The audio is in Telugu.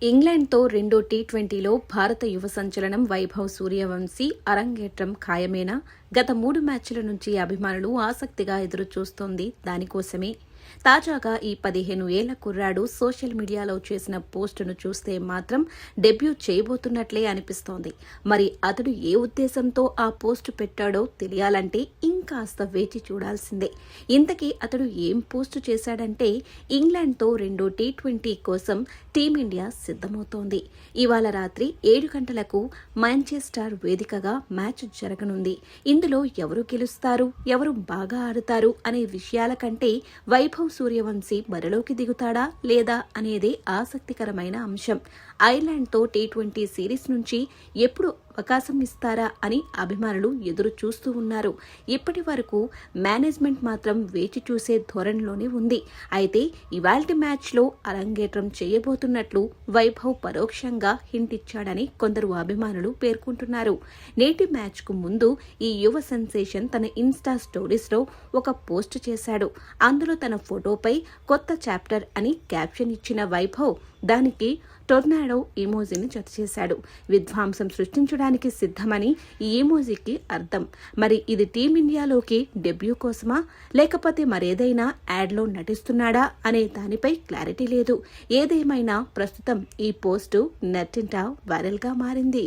ఇంగ్లాండ్తో రెండో టీ20లో భారత యువ సంచలనం వైభవ్ సూర్యవంశీ అరంగేట్రం ఖాయమేనా? గత 3 మ్యాచ్ల నుంచి అభిమానులు ఆసక్తిగా ఎదురుచూస్తోంది దానికోసమే. తాజాగా ఈ 15 ఏళ్ల కుర్రాడు సోషల్ మీడియాలో చేసిన పోస్టును చూస్తే మాత్రం డెబ్యూ చేయబోతున్నట్లే అనిపిస్తోంది. మరి అతడు ఏ ఉద్దేశంతో ఆ పోస్టు పెట్టాడో తెలియాలంటే ఇంకాస్త వేచి చూడాల్సిందే. ఇంతకీ అతడు ఏం పోస్టు చేశాడంటే, ఇంగ్లాండ్తో రెండో టీ20 కోసం టీమిండియా సిద్ధమవుతోంది. ఇవాళ రాత్రి 7 గంటలకు మాంచెస్టర్ వేదికగా మ్యాచ్ జరగనుంది. ఇందులో ఎవరు గెలుస్తారు, ఎవరు బాగా ఆడతారు అనే విషయాల కంటే వైభవ్ సూర్యవంశీ బరిలోకి దిగుతాడా లేదా అనేదే ఆసక్తికరమైన అంశం. ఐర్లాండ్తో టీ20 సిరీస్ నుంచి ఎప్పుడు అవకాశం ఇస్తారా అని అభిమానులు ఎదురు చూస్తూ ఉన్నారు. ఇప్పటి వరకు మేనేజ్మెంట్ మాత్రం వేచి చూసే ధోరణిలోనే ఉంది. అయితే ఇవాల్టి మ్యాచ్లో అరంగేట్రం చేయబోతున్నట్లు వైభవ్ పరోక్షంగా హింట్ ఇచ్చాడని కొందరు అభిమానులు పేర్కొంటున్నారు. నేటి మ్యాచ్కు ముందు ఈ యువ సెన్సేషన్ తన ఇన్స్టా స్టోరీస్లో ఒక పోస్ట్ చేశాడు. అందులో తన ఫోటోపై కొత్త చాప్టర్ అని క్యాప్షన్ ఇచ్చిన వైభవ్ దానికి టొర్నాడో ఇమోజీని జతచేశాడు. విధ్వంసం సృష్టించడానికి సిద్ధమని ఈ ఇమోజీకి అర్థం. మరి ఇది టీమిండియాలోకి డెబ్యూ కోసమా లేకపోతే మరేదైనా యాడ్లో నటిస్తున్నాడా అనే దానిపై క్లారిటీ లేదు. ఏదేమైనా ప్రస్తుతం ఈ పోస్టు నెట్టింట వైరల్గా మారింది.